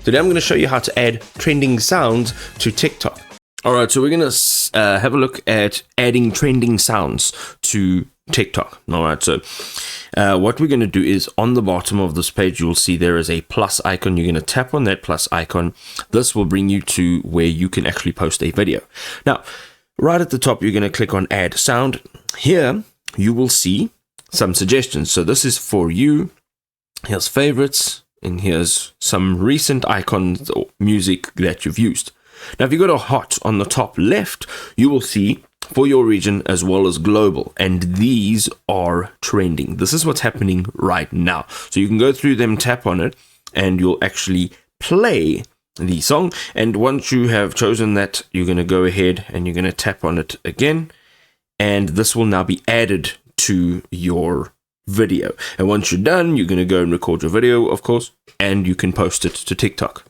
Today I'm going to show you how to add trending sounds to TikTok. Alright, so we're going to have a look at adding trending sounds to TikTok. Alright, so what we're going to do is on the bottom of this page, you'll see there is a plus icon. You're going to tap on that plus icon. This will bring you to where you can actually post a video. Now, right at the top, you're going to click on add sound. Here, you will see some suggestions. So this is for you. Here's favorites, and here's some recent icons or music that you've used. Now, if you go to hot on the top left, you will see for your region as well as global, and these are trending. This is what's happening right now. So you can go through them, tap on it, and you'll actually play the song. And once you have chosen that, you're going to go ahead and you're going to tap on it again, and this will now be added to your video. And once you're done, you're going to go and record your video, of course, and you can post it to TikTok.